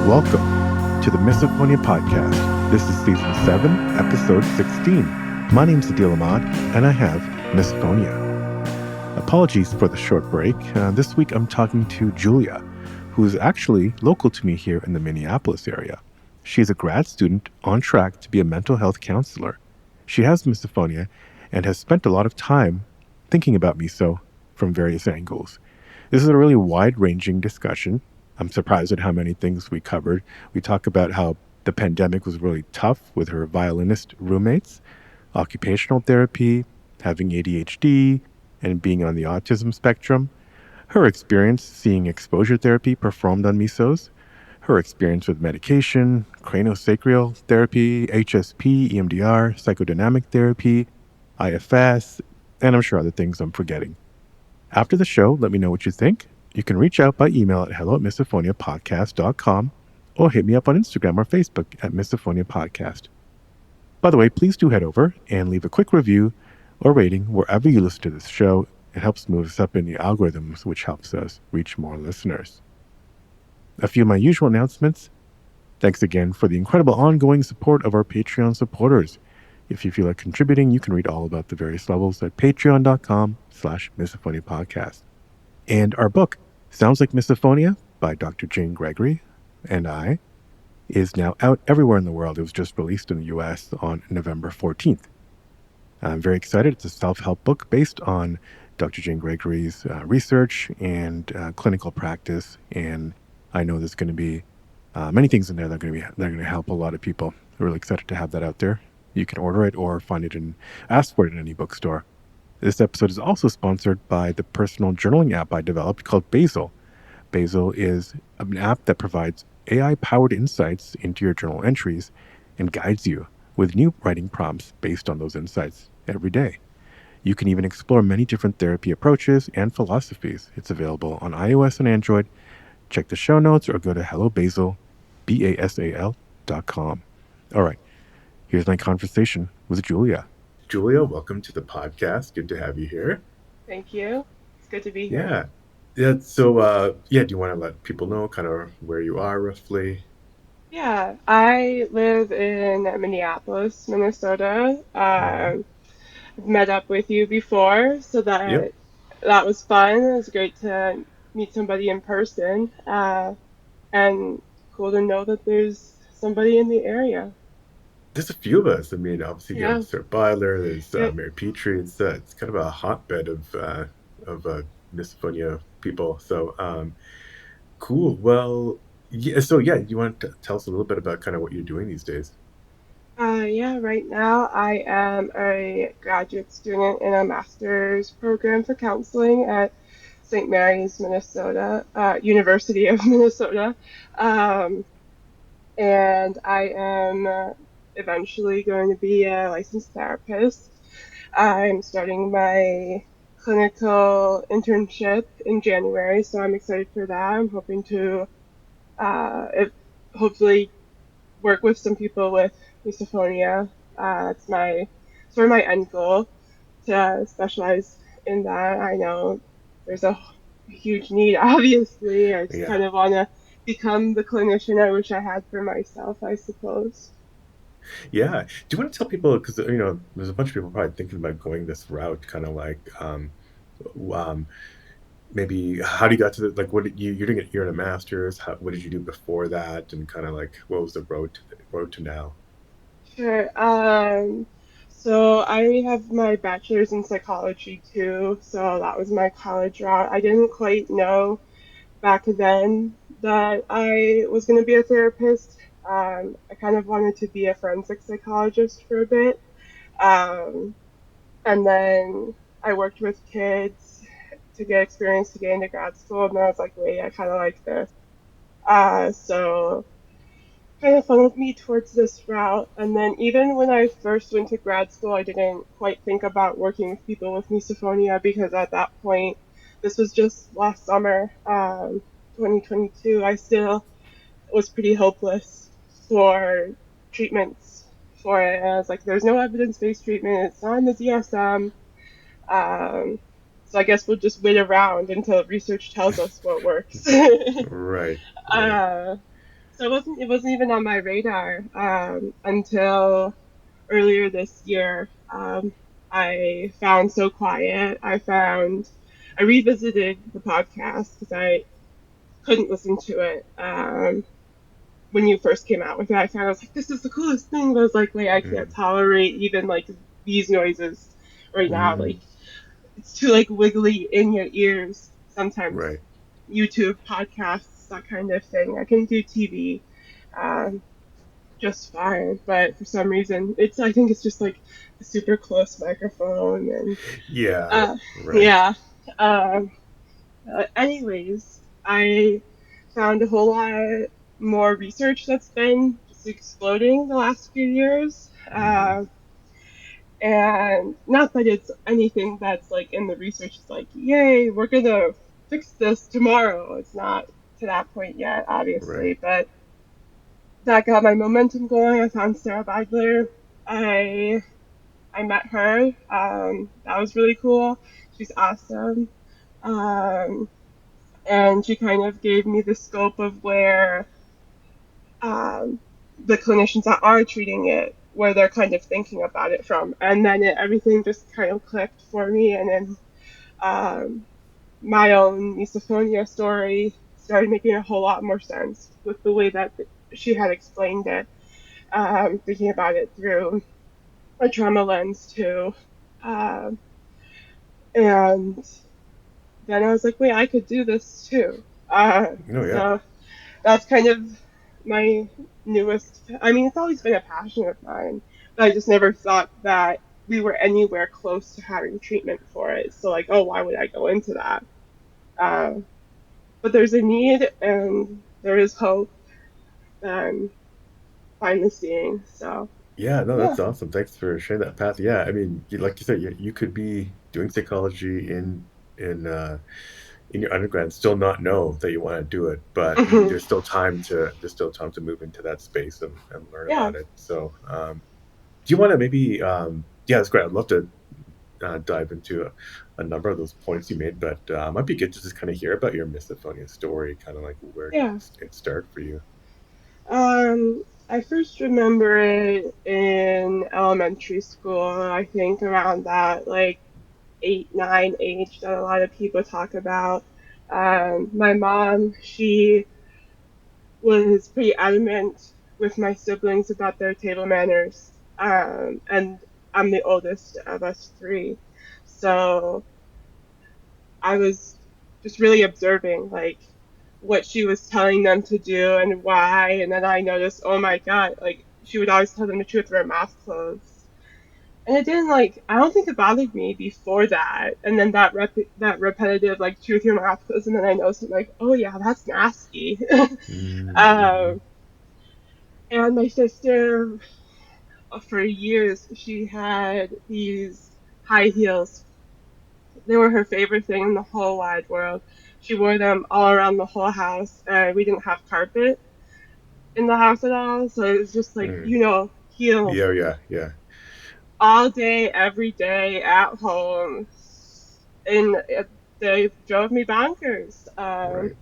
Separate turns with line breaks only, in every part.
Welcome to the Misophonia podcast. This is season 7, episode 16. My name's Adil Ahmad, and I have Misophonia. Apologies for the short break. This week I'm talking to Julia, who's actually local to me here in the Minneapolis area. She's a grad student on track to be a mental health counselor. She has misophonia and has spent a lot of time thinking about miso from various angles. This is a really wide-ranging discussion. I'm surprised at how many things we covered. We talk about how the pandemic was really tough with her violinist roommates, occupational therapy, having ADHD, and being on the autism spectrum, her experience seeing exposure therapy performed on misos, her experience with medication, crano-sacrial therapy, HSP, EMDR, psychodynamic therapy, IFS, and I'm sure other things I'm forgetting. After the show, let me know what you think. You can reach out by email at hello@misophoniapodcast.com or hit me up on Instagram or Facebook at Misophonia Podcast. By the way, please do head over and leave a quick review or rating wherever you listen to this show. It helps move us up in the algorithms, which helps us reach more listeners. A few of my usual announcements. Thanks again for the incredible ongoing support of our Patreon supporters. If you feel like contributing, you can read all about the various levels at patreon.com/misophoniapodcast. And our book, Sounds Like Misophonia by Dr. Jane Gregory and I, is now out everywhere in the world. It was just released in the US on November 14th. I'm very excited. It's a self-help book based on Dr. Jane Gregory's research and clinical practice. And I know there's going to be many things in there that are going to help a lot of people. I'm really excited to have that out there. You can order it or find it and ask for it in any bookstore. This episode is also sponsored by the personal journaling app I developed called Basil. Basil is an app that provides AI-powered insights into your journal entries and guides you with new writing prompts based on those insights every day. You can even explore many different therapy approaches and philosophies. It's available on iOS and Android. Check the show notes or go to hellobasil, BASAL.com. All right, here's my conversation with Julia. Julia, welcome to the podcast. Good to have you here.
Thank you. It's good to be here.
Yeah. So, do you want to let people know kind of where you are roughly?
Yeah, I live in Minneapolis, Minnesota. I've met up with you before, so
Yep.
that was fun. It was great to meet somebody in person, and cool to know that there's somebody in the area.
There's a few of us. I mean, obviously you
Yeah.
have Sarah Byler, there's
Yep.
Mary Petrie. It's kind of a hotbed of misophonia people. So cool. Well, you want to tell us a little bit about kind of what you're doing these days?
Yeah, right now I am a graduate student in a master's program for counseling at St. Mary's, Minnesota, University of Minnesota. Um, and I am eventually going to be a licensed therapist. I'm starting my clinical internship in January, so I'm excited for that. I'm hoping to hopefully work with some people with misophonia. That's my sort of my end goal to specialize in that. I know there's a huge need, obviously. I just
Yeah.
kind of want to become the clinician I wish I had for myself, I suppose.
Yeah. Do you want to tell people, because, there's a bunch of people probably thinking about going this route, kind of like, um, maybe how do you got to the, like, what did you're in a master's, what did you do before that? And kind of like, what was the road to now?
Sure. So I have my bachelor's in psychology too, so that was my college route. I didn't quite know back then that I was going to be a therapist. I kind of wanted to be a forensic psychologist for a bit. Um, and then I worked with kids to get experience to get into grad school, and then I was like, wait, I kind of like this. So kind of funneled me towards this route. And then even when I first went to grad school, I didn't quite think about working with people with misophonia because at that point, this was just last summer, 2022, I still was pretty hopeless for treatments for it. And I was like, there's no evidence-based treatment. It's not in the DSM. Um, so I guess we'll just wait around until research tells us what works.
Right, right.
uh, So it wasn't even on my radar until earlier this year. I found So Quiet. I revisited the podcast because I couldn't listen to it when you first came out with it. I was like, this is the coolest thing. But I was like, wait, I can't
Mm,
tolerate even like these noises right now.
mm,
Like it's too like wiggly in your ears sometimes.
right.
YouTube podcasts, that kind of thing. I can do TV um, just fine, but for some reason, I think it's just like a super close microphone and
Yeah,
uh,
right.
yeah. Um, Anyways, I found a whole lot more research that's been just exploding the last few years.
Hmm.
And not that it's anything that's like in the research is like, yay, we're gonna fix this tomorrow. It's not to that point yet,
Right.
obviously, but that got my momentum going. I found Sarah Bagler. I I met her. That was really cool. She's awesome. Um, and she kind of gave me the scope of where um, the clinicians that are treating it, where they're kind of thinking about it from. And then everything just kind of clicked for me. And then um, my own misophonia story started making a whole lot more sense with the way that she had explained it, thinking about it through a trauma lens too. Um, and then I was like, wait, I could do this too.
Oh, yeah.
So that's kind of my newest. I mean, it's always been a passion of mine, but I just never thought that we were anywhere close to having treatment for it. So, like, oh, why would I go into that? Uh, but there's a need and there is hope that I'm finally seeing. So,
Yeah, no,
yeah,
that's awesome. Thanks for sharing that path. Yeah, I mean, like you said, you could be doing psychology in in your undergrad and still not know that you want to do it, but
hmm
there's still time to move into that space and learn
yeah,
about it. So, do you want to maybe yeah, that's great. I'd love to dive into a number of those points you made, but it might be good to just kind of hear about your misophonia story, kind of like where did
yeah.
it start for you?
I first remember it in elementary school. I think around that like 8, 9 age that a lot of people talk about. My mom, she was pretty adamant with my siblings about their table manners, and I'm the oldest of us three, so I was just really observing like what she was telling them to do and why, and then I noticed, oh my god, like she would always tell them to chew with their mouth closed. And it didn't like I don't think it bothered me before that. And then that repetitive like chew with your mouth closed, and then I noticed like, oh yeah, that's nasty.
Mm-hmm.
um, and my sister, for years, she had these high heels. They were her favorite thing in the whole wide world. She wore them all around the whole house, and we didn't have carpet in the house at all, so it was just like
Mm.
heels
Yeah, yeah, yeah.
all day, every day at home, and they drove me bonkers.
Right.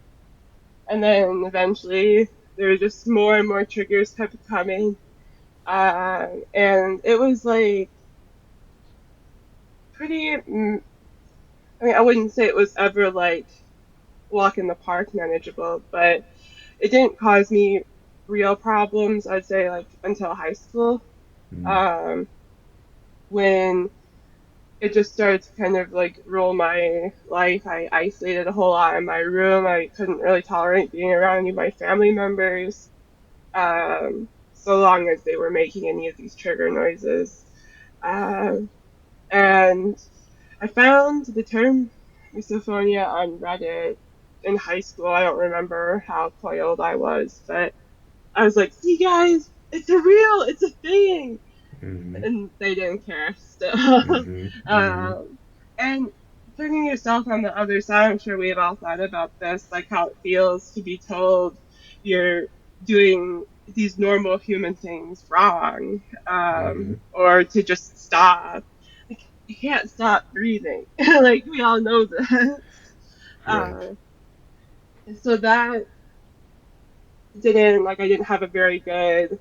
And then eventually there were just more and more triggers kept coming, and it was like pretty. I mean, I wouldn't say it was ever like walk in the park manageable, but it didn't cause me real problems. I'd say like until high school,
Mm.
um, when it just started to kind of like rule my life. I isolated a whole lot in my room. I couldn't really tolerate being around any of my family members, so long as they were making any of these trigger noises. Um, and I found the term misophonia on Reddit in high school. I don't remember how quite old I was, but I was like, see guys, it's a thing.
Mm-hmm.
And they didn't care still.
Mm-hmm. Mm-hmm.
um, and putting yourself on the other side, I'm sure we've all thought about this, like how it feels to be told you're doing these normal human things wrong,
Mm-hmm.
or to just stop. Like, you can't stop breathing. Like we all know this.
Right.
Uh, so that I didn't have a very good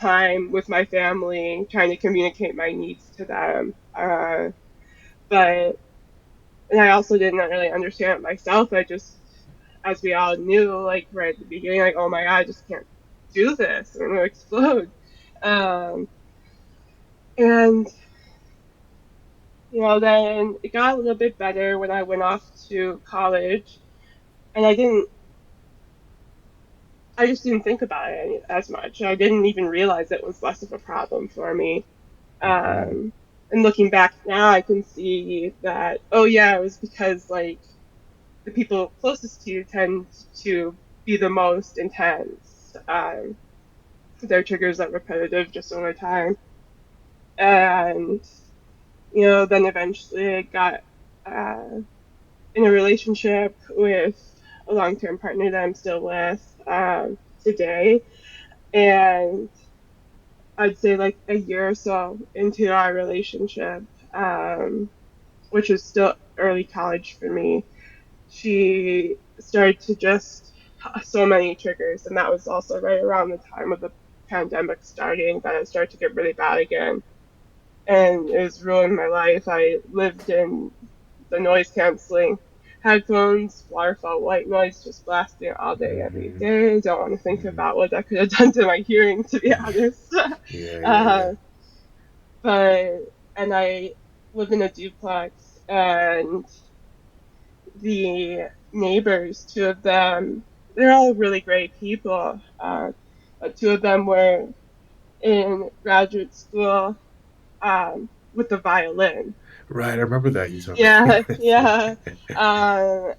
time with my family trying to communicate my needs to them. But and I also didn't really understand it myself. I just, as we all knew, like right at the beginning, like, oh my God, I just can't do this. I'm gonna explode. Um, and then it got a little bit better when I went off to college, and I just didn't think about it as much. I didn't even realize it was less of a problem for me.
Mm-hmm.
Um, and looking back now, I can see that, oh yeah, it was because like the people closest to you tend to be the most intense. Their triggers are repetitive just over time. And, then eventually I got in a relationship with a long term partner that I'm still with today. And I'd say like a year or so into our relationship, um, which was still early college for me, she started to just so many triggers, and that was also right around the time of the pandemic starting that it started to get really bad again, and it was ruined my life. I lived in the noise canceling headphones, waterfall white noise just blasting all day every
Mm-hmm.
day. Don't want to think
Mm-hmm.
about what that could have done to my hearing, to be honest.
Yeah, yeah, yeah.
uh, but and I live in a duplex, and the neighbors, two of them, they're all really great people. But two of them were in graduate school with the violin.
Right, I remember that you told me.
Yeah, yeah.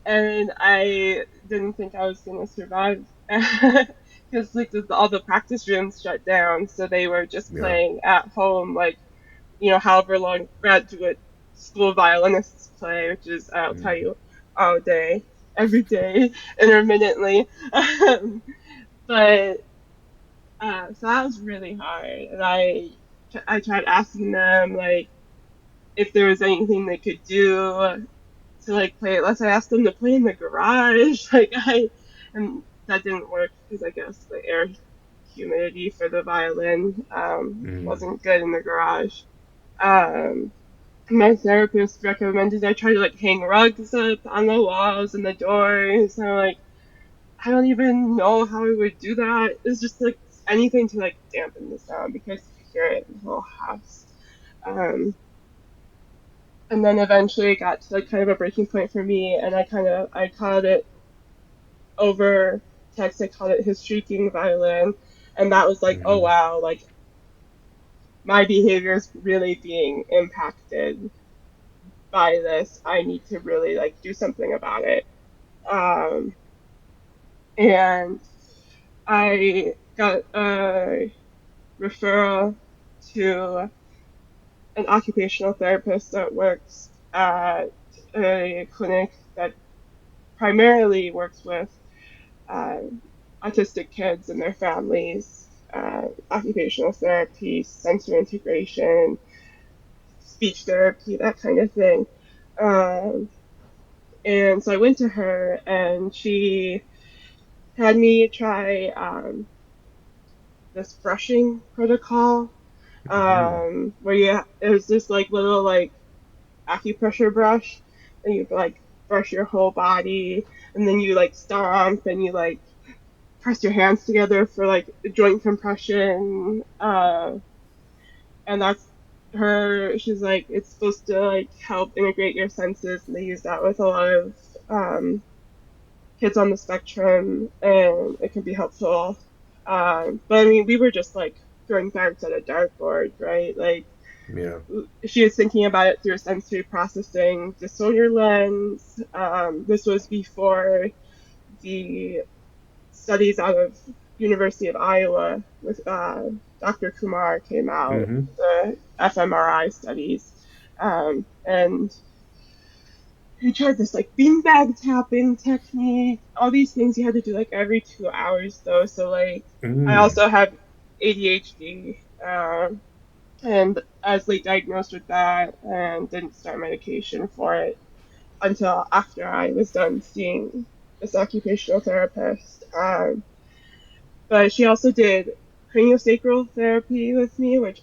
And I didn't think I was gonna survive because like all the practice rooms shut down, so they were just
Yeah.
playing at home, like however long graduate school violinists play, which is, I'll tell
Mm-hmm.
you, all day, every day, intermittently. But so that was really hard, and I tried asking them like if there was anything they could do to like play it less. I asked them to play in the garage, and that didn't work because I guess the air humidity for the violin
Mm-hmm.
wasn't good in the garage. Um, my therapist recommended I try to like hang rugs up on the walls and the doors. And I'm like, I don't even know how I would do that. It's just like anything to like dampen the sound because you could hear it in the whole house. Um, and then eventually it got to like kind of a breaking point for me, and I called it over text. I called it his shrieking violin, and that was like, oh
Mm-hmm.
wow, like my behavior is really being impacted by this. I need to really like do something about it. Um, and I got a referral to an occupational therapist that works at a clinic that primarily works with uh, autistic kids and their families, occupational therapy, sensory integration, speech therapy, that kind of thing. Um, and so I went to her, and she had me try this brushing protocol,
Mm-hmm.
where it was this like little like acupressure brush, and you like brush your whole body, and then you like stomp, and you like press your hands together for like joint compression. And that's her. She's like, it's supposed to like help integrate your senses, and they use that with a lot of um, kids on the spectrum, and it can be helpful. But I mean, we were just like throwing darts at a dartboard, right? Like
Yeah.
she was thinking about it through a sensory processing disorder lens. This was before the studies out of University of Iowa with Dr. Kumar came out,
Mm-hmm.
the fMRI studies, and he tried this like beanbag tapping technique. All these things you had to do like every 2 hours though. So like I
Mm.
also have ADHD, and I was late diagnosed with that and didn't start medication for it until after I was done seeing this occupational therapist. but she also did craniosacral therapy with me, which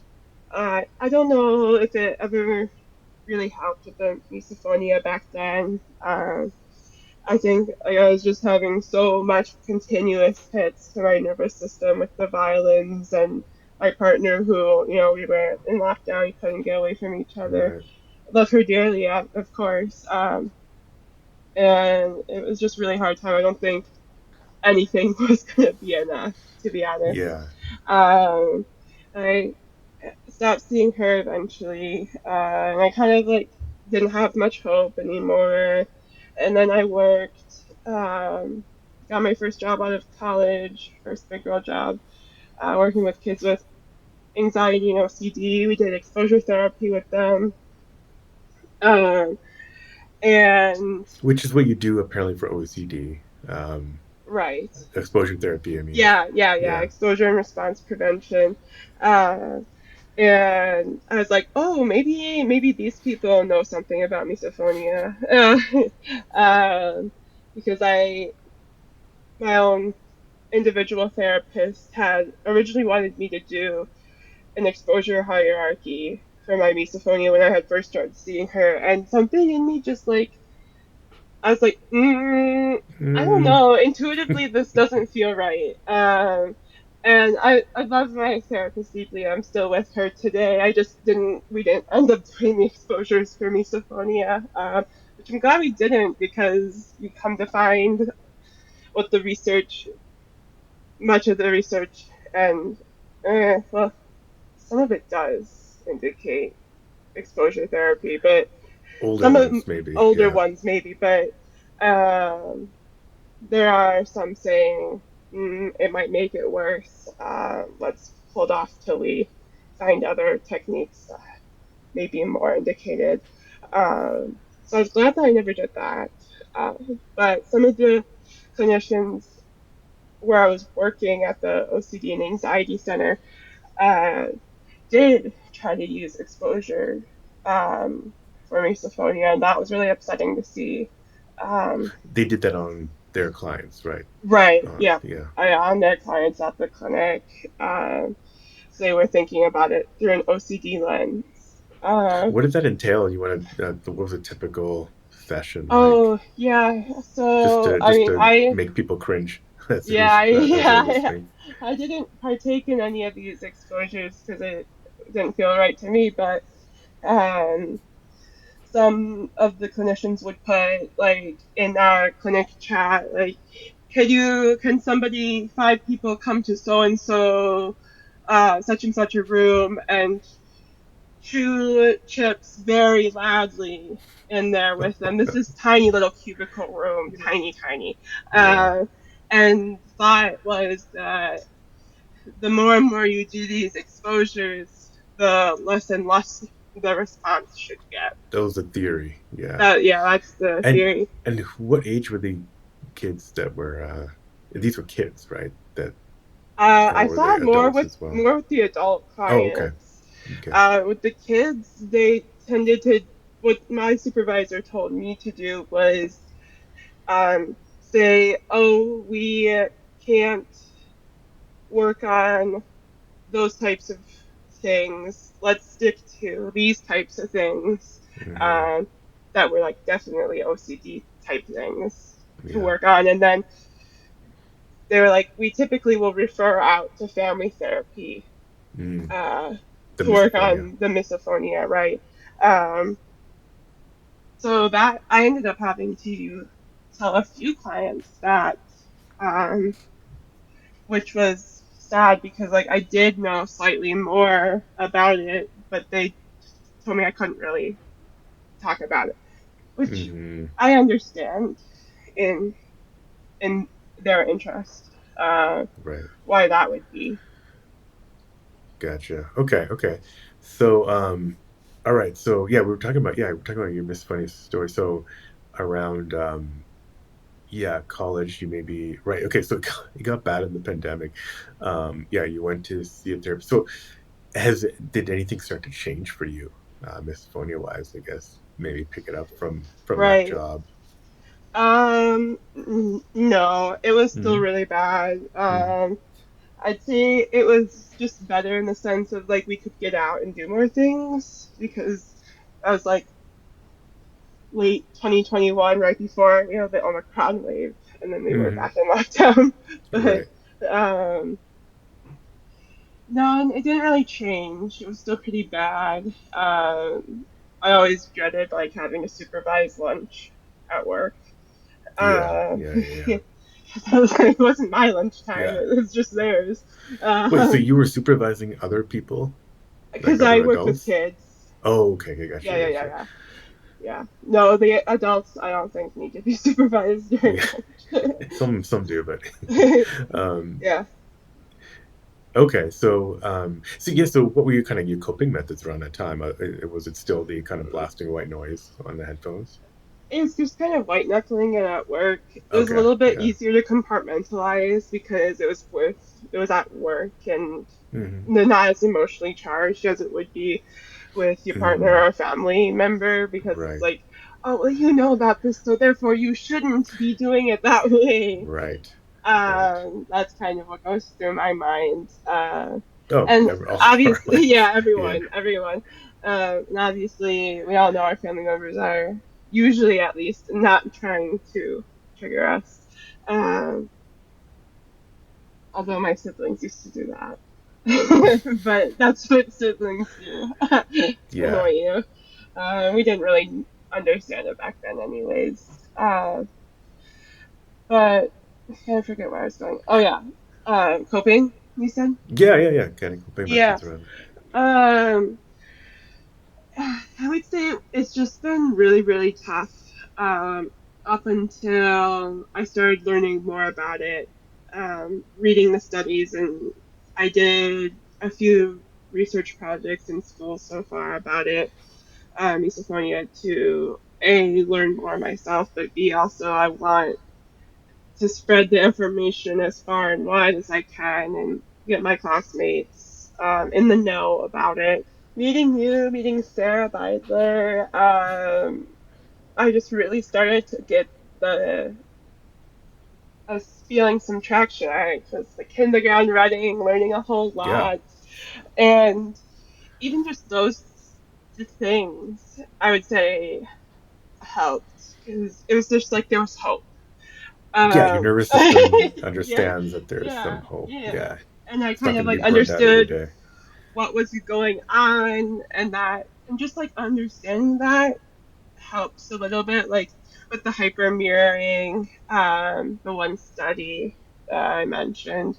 I don't know if it ever really helped with the misophonia back then. I think I was just having so much continuous hits to my nervous system with the violins and my partner who, we were in lockdown, we couldn't get away from each other.
Right.
Love her dearly, of course. And it was just really hard time. I don't think anything was going to be enough, to be honest.
Yeah.
Um, I stopped seeing her eventually, and I kind of like didn't have much hope anymore. And then I worked, got my first job out of college, first big girl job, working with kids with anxiety and OCD. We did exposure therapy with them. Um, and
Which is what you do apparently for OCD.
right.
Exposure therapy, I mean.
Yeah,
Yeah.
exposure and response prevention. Uh, and I was like, oh, maybe these people know something about misophonia, because my own individual therapist had originally wanted me to do an exposure hierarchy for my misophonia when I had first started seeing her, and something in me just like I was like, I don't
Mm,
know. Intuitively, this doesn't feel right. And I love my therapist deeply. I'm still with her today. We didn't end up doing the exposures for misophonia, which I'm glad we didn't because you come to find what much of the research, and, well, some of it does indicate exposure therapy, but
older
some of
ones, maybe.
older
Yeah.
ones maybe, but um, there are some saying it might make it worse. Let's hold off till we find other techniques that may be more indicated. So I was glad that I never did that. Uh, but some of the clinicians where I was working at the OCD and Anxiety Center uh, did try to use exposure for misophonia, and that was really upsetting to see. Um,
They did that on their clients, right?
right, yeah.
Yeah.
On their clients at the clinic, so they were thinking about it through an OCD lens. Uh,
What did that entail? You want to, what was a typical session like?
oh, yeah.
Just
So,
to
I
just
mean,
to make people cringe as
yeah,
who's as they're
yeah,
listening.
I didn't partake in any of these exposures because it didn't feel right to me, but um, some of the clinicians would put like in our clinic chat like can somebody 5 people come to so and so such and such a room and chew chips very loudly in there with them. This is tiny little cubicle room, tiny,
Yeah.
uh, and the thought was that the more and more you do these exposures, the less and less the response should get.
That was a theory. Yeah.
Yeah, that's the
And
theory.
what age were the kids that were these were kids, right? That or
I
were
saw
they
it more
adults
with
as well?
more with the adult
Oh, okay.
clients.
Okay.
With the kids, they tended to what my supervisor told me to do was say, "Oh, we can't work on those types of things. Let's stick to these types of things
Hmm.
um, that were like definitely OCD type things to
Yeah.
work on." And then they were like, "We typically will refer out to family therapy
Mm.
uh,
The
to work
misophonia.
on the misophonia, right?" Um, so that I ended up having to tell a few clients that, um, which was sad because like I did know slightly more about it, but they told me I couldn't really talk about it, which
Hmm.
I understand in in their interest,
Right.
why that would be.
Gotcha. Okay. Okay. So, all right. So, yeah, we're talking about your misophonia story. So, around, yeah, college, you may be right. Okay. So, it got bad in the pandemic. Yeah, you went to see a therapist. So, did anything start to change for you, misophonia wise? I guess maybe pick it up from that
Right.
job.
No, it was still
Mm-hmm.
really bad.
Mm-hmm.
I'd say it was just better in the sense of like we could get out and do more things because I was like late 2021, right before the Omicron wave, and then we were
Hmm.
back in lockdown. But
Right.
um, no, it didn't really change. It was still pretty bad. I always dreaded like having a supervised lunch at work.
Yeah.
Uh,
Yeah. Yeah. Yeah.
it it wasn't my lunchtime;
Yeah.
it was just theirs.
Wait, so you were supervising other people, like
Because I
other
worked with
adults?
kids.
Oh, okay. Okay, gotcha.
Yeah, yeah, yeah,
Gotcha.
yeah. Yeah. No, the adults I don't think need to be supervised during
Yeah.
lunch.
Some do, but um,
Yeah.
okay. So yeah. So what were your kind of your coping methods around that time? Was it still the kind of blasting white noise on the headphones?
It's just kind of white knuckling it at work. It was a
Okay.
little bit
Yeah.
easier to compartmentalize because it was at work and
Hmm.
not as emotionally charged as it would be with your partner
Mm,
or a family member because it's
right.
like, oh, well, you know about this, so therefore you shouldn't be doing it that way.
Right. Right.
That's kind of what goes through my mind.
Oh,
And
never all of our
obviously,
lives.
yeah,
Yeah.
everyone. And obviously, we all know our family members are usually, at least, not trying to trigger us. Um, Although my siblings used to do that. But that's what siblings do to
Yeah.
annoy you. We didn't really understand it back then, anyways. But I kind of forget where I was going. Oh yeah, coping. You said.
Yeah. Yeah. Yeah. Kind of coping
Yeah.
methods around it.
Um, I would say it's just been really, really tough. Up until I started learning more about it, reading the studies, and I did a few research projects in school so far about it, misophonia, to A, learn more myself, but B, also I want to spread the information as far and wide as I can and get my classmates in the know about it. Meeting you, meeting Sarah Beidler, I just really started to get the feeling some traction. I was the kindergarten running, learning a whole
Yeah.
lot, and even just those things, I would say helped because it was just like there was hope.
Yeah. Your
Um,
nervous system
yeah,
understands that there's some
yeah,
hope.
yeah.
Yeah.
And I
It's not
kind of
going to
like
be burned out every
understood
day.
what was going on and that, and just like understanding that helps a little bit, like with the hyper mirroring, the one study that I mentioned,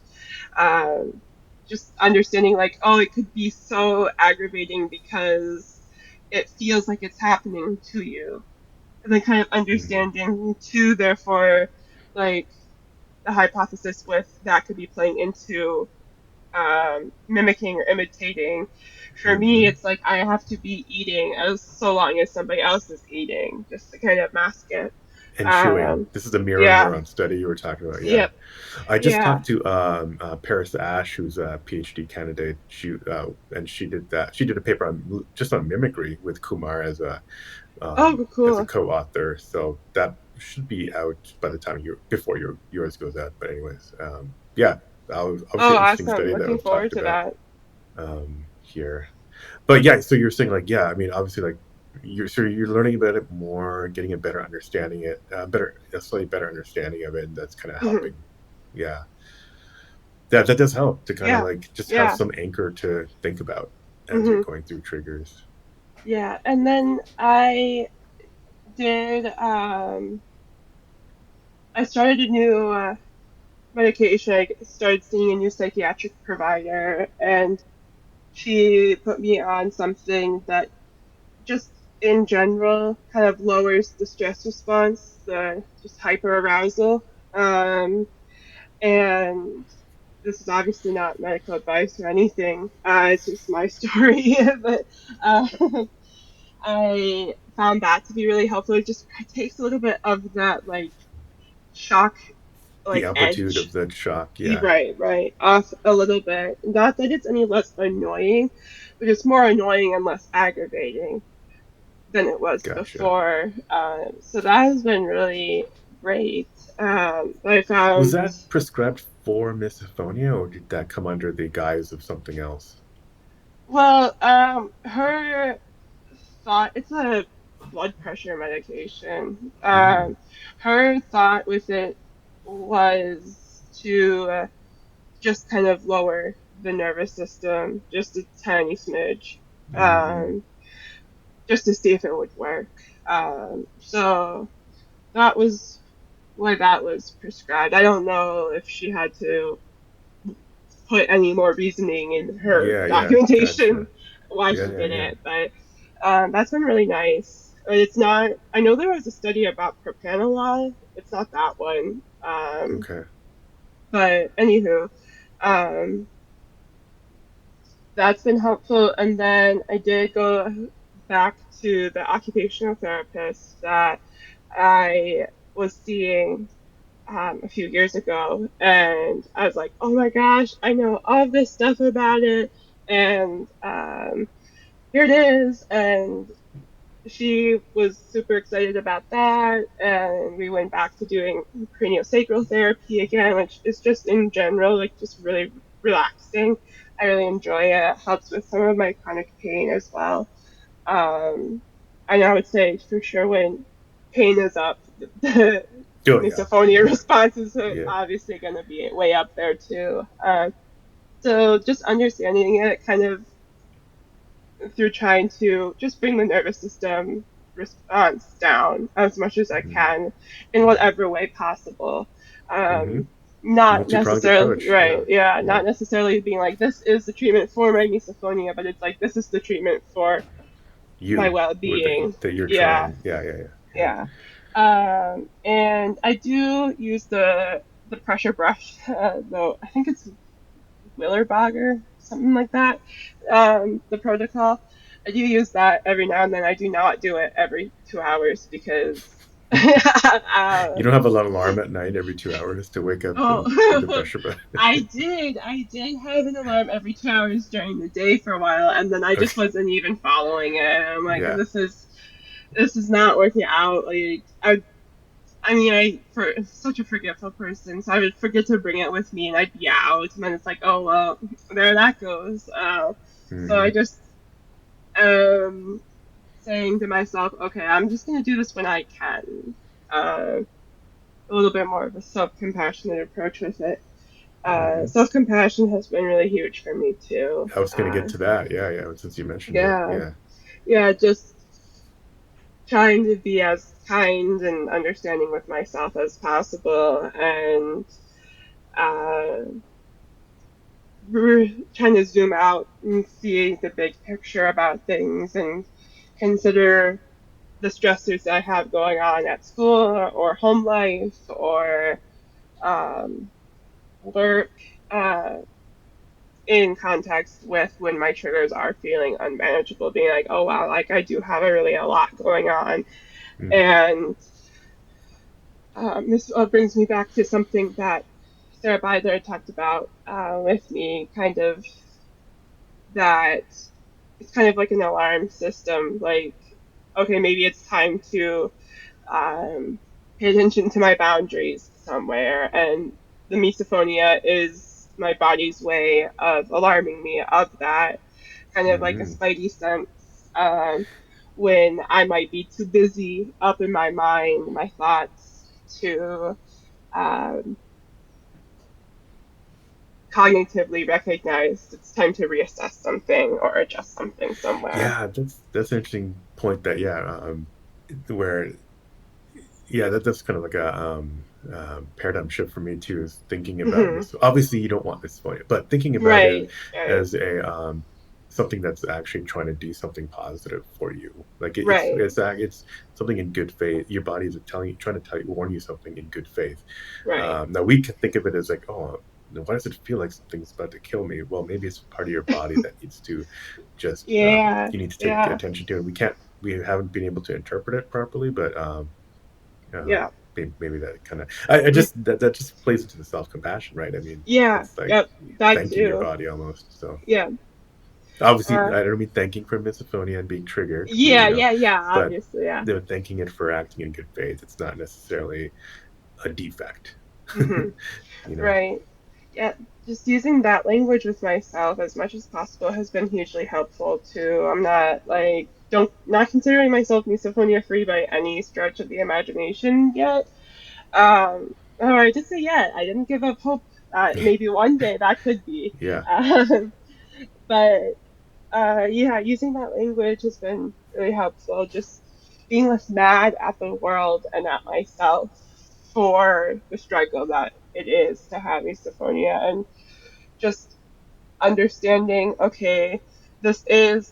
um, just understanding like, oh, it could be so aggravating because it feels like it's happening to you, and then kind of
Hmm.
understanding too, therefore, like the hypothesis with that could be playing into mimicking or imitating. For me,
Hmm.
it's like I have to be eating as so long as somebody else is eating, just to kind of mask it.
And chewing.
Um,
This is the mirror
yeah,
neuron study you were talking about. Yeah.
yep,
I just
yeah.
talked to Paris Ash, who's a PhD candidate. And she did that. She did a paper on just on mimicry with Kumar
Oh,
as a
cool.
co-author. So that should be out by the time before yours goes out. But anyways, yeah,
Oh,
obviously an interesting
awesome.
study that
Looking
was
forward
talked
to
about
that.
here. But yeah, so you're saying like, yeah, I mean, obviously like you're learning about it more, getting a better understanding a slightly better understanding of it, and that's kind of
Mhm.
helping. Yeah, that does help to kind of
Yeah,
like just have
yeah,
some anchor to think about as you're
hmm
going through triggers.
yeah. And then did, I started a new medication. I started seeing a new psychiatric provider, and she put me on something that just in general kind of lowers the stress response, the just hyper arousal. And this is obviously not medical advice or anything. It's just my story, but uh, I found that to be really helpful. It just takes a little bit of that like shock,
The
like
amplitude of
edge.
the shock. Yeah,
Right, right, off a little bit. Not that it's any less annoying, but it's more annoying and less aggravating than it was
gotcha.
before. So that has been really great. I
Was
found,
that prescribed for misophonia, or did that come under the guise of something else?
Well, her thought, it's a blood pressure medication.
Mm.
Her thought with it was to just kind of lower the nervous system just a tiny smidge,
Mm-hmm.
um, just to see if it would work. So that was why that was prescribed. I don't know if she had to put any more reasoning in her
Yeah, yeah,
documentation
gotcha.
why
Yeah,
she
yeah,
did
yeah.
it, but that's been really nice. It's not. I know there was a study about propranolol. It's not that one.
Okay.
But anywho, um, that's been helpful. And then I did go back to the occupational therapist that I was seeing a few years ago, and I was like, oh my gosh, I know all this stuff about it, and here it is. And she was super excited about that, and we went back to doing crano-sacral therapy again, which is just in general like just really relaxing. I really enjoy it. It helps with some of my chronic pain as well. Um, and I would say for sure when pain is up, the
Oh yeah,
misophonia
yeah,
response is
yeah.
obviously going to be way up there too. So just understanding it kind of through trying to just bring the nervous system response down as much as I
Mm-hmm.
can in whatever way possible.
Mm-hmm.
Um, not
Multi-pronged
necessarily,
approach.
right,
Yeah,
yeah,
yeah.
not necessarily being like, this is the treatment for my misophonia, but it's like, this is the treatment for my
You were
well-being.
that you're
Yeah,
trying. Yeah, yeah, yeah, yeah.
yeah. And I do use the pressure brush, though I think it's Willerbogger, something like that. The protocol. I do use that every now and then. I do not do it every 2 hours because
You
uh,
don't have a alarm at night every 2 hours to wake up and do the
oh,
pressure brush.
I did have an alarm every 2 hours during the day for a while, and then I just
Okay.
wasn't even following it. And I'm like,
Yeah.
this is not working out. Like I mean, I for such a forgetful person, so I would forget to bring it with me, and I'd be out, and then it's like, oh well, there that goes. So
Mm-hmm.
I just um saying to myself, okay, I'm just gonna do this when I can. Uh, a little bit more of a self-compassionate approach with it.
Mm-hmm.
Self-compassion has been really huge for me too.
I was gonna get to that. Yeah, yeah. Since you mentioned it.
Yeah,
Yeah.
yeah, just trying to be as kind and understanding with myself as possible, and uh, we're trying to zoom out and see the big picture about things and consider the stressors that I have going on at school or home life or um, work in context with when my triggers are feeling unmanageable, being like, oh wow, like I do have a lot going on.
Mm-hmm.
And this brings me back to something that Sarah Beider talked about with me, kind of that it's kind of like an alarm system. Like, okay, maybe it's time to um, pay attention to my boundaries somewhere. And the misophonia is my body's way of alarming me of that, kind of like a
Mm-hmm.
spidey sense. When I might be too busy up in my mind, my thoughts to um, cognitively recognize it's time to reassess something or adjust something somewhere.
Yeah, that's an interesting point. That yeah, where yeah, that's kind of like a paradigm shift for me too. Is thinking about
Hmm.
this. Obviously, you don't want this for you, but thinking about it
Right, right,
as a something that's actually trying to do something positive for you. Like
right,
it's something in good faith. Your body is telling you, trying to tell you, warn you something in good faith.
right.
Now we can think of it as like, oh, why does it feel like something's about to kill me? Well, maybe it's part of your body that needs to just
Yeah,
you need to take
yeah,
attention to. And we haven't been able to interpret it properly, but
yeah.
maybe that kind of I
Mm,
just that just plays into the self-compassion, right? I mean,
yeah,
it's like
yep, that
thanking your
too.
body almost. So
Yeah.
obviously,
Uh,
I don't mean thanking for misophonia and being triggered,
yeah, yeah, yeah,
but
obviously, yeah.
they're thanking it for acting in good faith. It's not necessarily a defect,
Hmm.
you know.
Right. yeah, just using that language with myself as much as possible has been hugely helpful too. I'm not like don't not considering myself misophonia free by any stretch of the imagination yet. Or I just say yet. I didn't give up hope. Maybe one day that could be.
Yeah.
Um, but yeah, using that language has been really helpful. Just being less mad at the world and at myself for the struggle that it is to have misophonia, and just understanding, okay, this is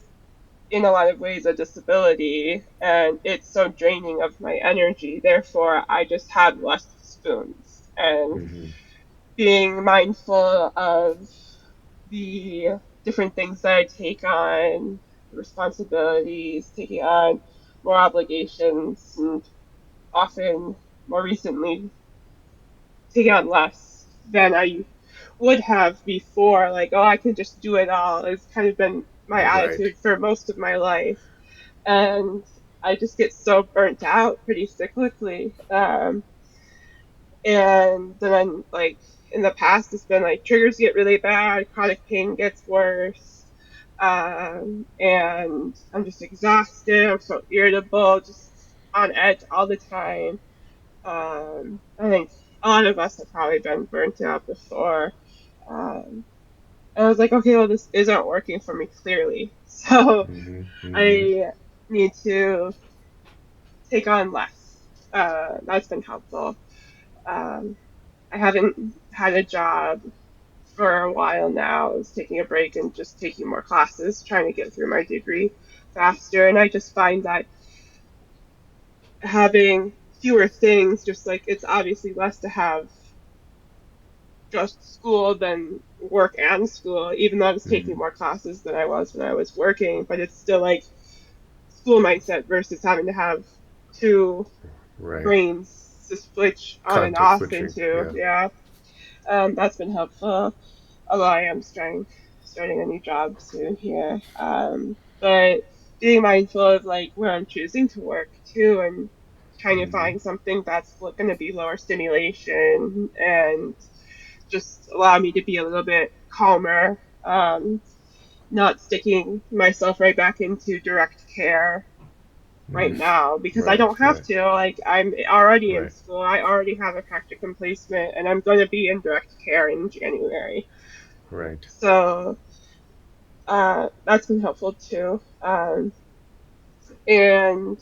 in a lot of ways a disability and it's so draining of my energy. Therefore, I just have less spoons. And
Mm-hmm.
being mindful of the different things that I take on, the responsibilities, taking on more obligations, and often more recently taking on less than I would have before. Like, oh, I can just do it all. It's kind of been my
Right.
attitude for most of my life. And I just get so burnt out pretty cyclically. And then, like, in the past, it's been like triggers get really bad, chronic pain gets worse. And I'm just exhausted. I'm so irritable, just on edge all the time. I think a lot of us have probably been burnt out before. Um, and I was like, okay, well, this isn't working for me clearly. So
Mm-hmm. Mm-hmm.
I need to take on less. That's been helpful. Um, I haven't had a job for a while now. I was taking a break and just taking more classes, trying to get through my degree faster. And I just find that having fewer things, just like it's obviously less to have just school than work and school, even though I was
Mm-hmm.
taking more classes than I was when I was working. But it's still like school mindset versus having to have two
Right.
brains to switch on and
Context
off
switching.
into.
Yeah.
Yeah, that's been helpful. Although I am starting a new job soon here. But being mindful of like where I'm choosing to work too, and trying to
Mm-hmm.
find something that's going to be lower stimulation and just allow me to be a little bit calmer. Not sticking myself right back into direct care right
Mm.
now because I
Right.
don't have
Right.
to. Like, I'm already in
Right.
school. I already have a practicum placement, and I'm going to be in direct care in January.
Right.
So that's been helpful too. And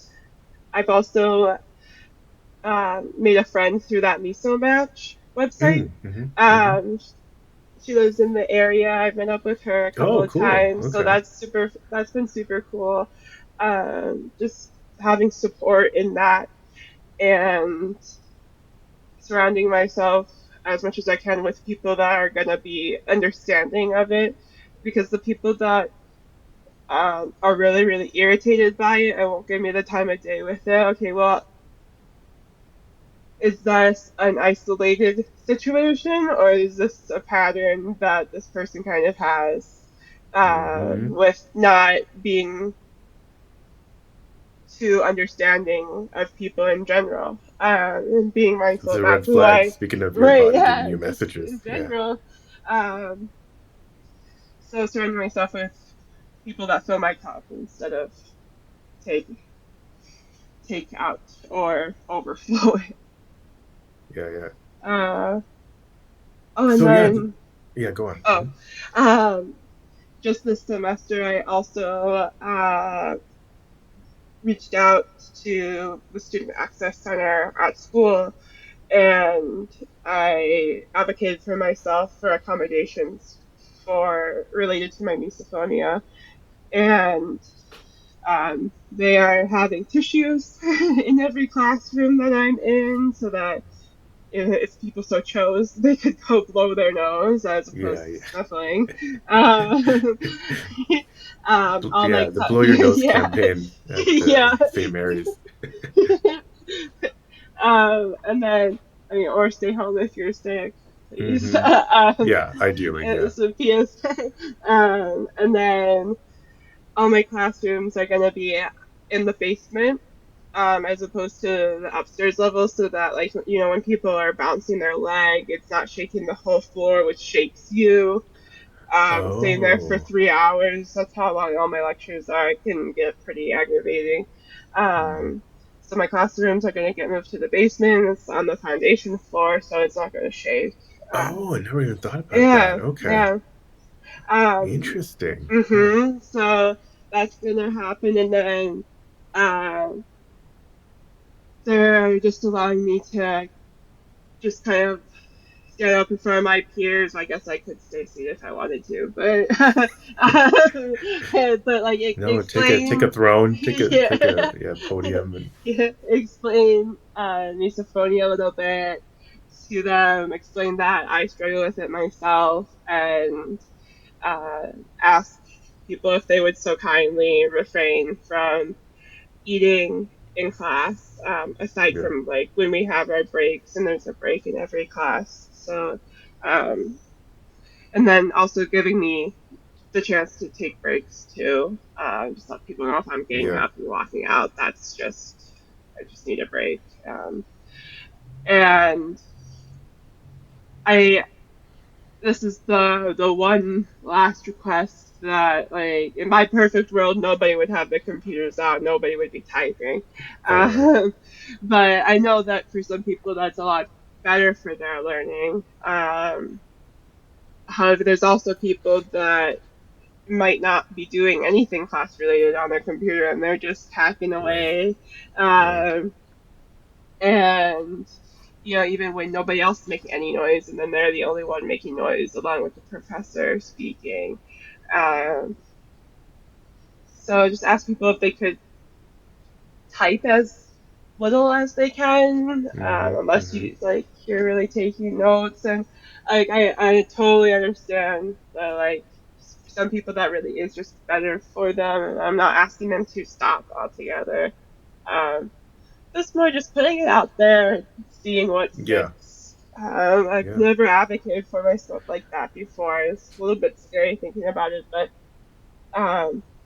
I've also made a friend through that miso match website.
Mm-hmm. Mm-hmm.
Um, she lives in the area. I've been up with her a couple
Oh,
of
cool.
times, so
Okay.
that's super. That's been super cool. Just having support in that and surrounding myself as much as I can with people that are gonna be understanding of it, because the people that are really really irritated by it and won't give me the time of day with it. Okay, well, is this an isolated situation or is this a pattern that this person kind of has
Mm-hmm.
with not being too understanding of people in general, and being mindful
The
about
red
who
flags.
I,
Speaking of your
right,
body giving
yeah,
you
just
messages.
in
Yeah.
general. Um, so surrounding myself with people that fill my cup instead of take take out or overflow it.
Yeah. Yeah.
Uh, oh, and
So yeah.
then
Yeah. Go on.
oh,
Mhm.
um, just this semester, I also reached out to the Student Access Center at school and I advocated for myself for accommodations for related to my misophonia. And they are having tissues in every classroom that I'm in so that if people so chose, they could go blow their nose as
Yeah.
opposed to
Yeah.
sniffling. Um, all my
Yeah. The blow your nose
yeah,
campaign at
yeah.
St. Mary's.
And then, I mean, or stay home if you're sick, please.
Mm-hmm. Yeah. Ideally. Yeah.
So PS. And then all my classrooms are going to be in the basement. as opposed to the upstairs level, so that like when people are bouncing their leg, it's not shaking the whole floor, which shakes you. Staying there for
Oh.
3 hours. That's how long all my lectures are. It can get pretty aggravating.
Mm.
Um, so my classrooms are going to get moved to the basement. It's on the foundation floor, so it's not going to shake. Uh,
Oh, I never even thought about that.
yeah,
Okay.
yeah. Um,
Interesting. Huh.
so that's going to happen, and then um, they're just allowing me to just kind of get up in front of my peers. I guess I could stay seated if I wanted to, but like
No, take a
explain,
throne, take a
yeah,
yeah podium, and
yeah, explain misophonia a little bit to them. Explain that I struggle with it myself, and uh, ask people if they would so kindly refrain from eating in class, aside
yeah.
from like when we have our breaks, and there's a break in every class. So, um, and then also giving me the chance to take breaks too. Just let people know if I'm getting
Yeah.
up and walking out. I just need a break. And I this is the one last request that, like, in my perfect world, nobody would have their computers out, nobody would be typing.
All right.
um, but I know that for some people that's a lot better for their learning. However, there's also people that might not be doing anything class related on their computer, and they're just hacking
Right.
away.
Right.
um, and even when nobody else is making any noise, and then they're the only one making noise along with the professor speaking. Um, so just ask people if they could type as little as they can,
Mm-hmm.
unless
Mm-hmm.
you're really taking notes. And like I totally understand that, like, for some people that really is just better for them, and I'm not asking them to stop altogether. Um, Just more just putting it out there, seeing what
Yeah.
sticks. I've
Yeah.
never advocated for myself like that before. It's a little bit scary thinking about it, but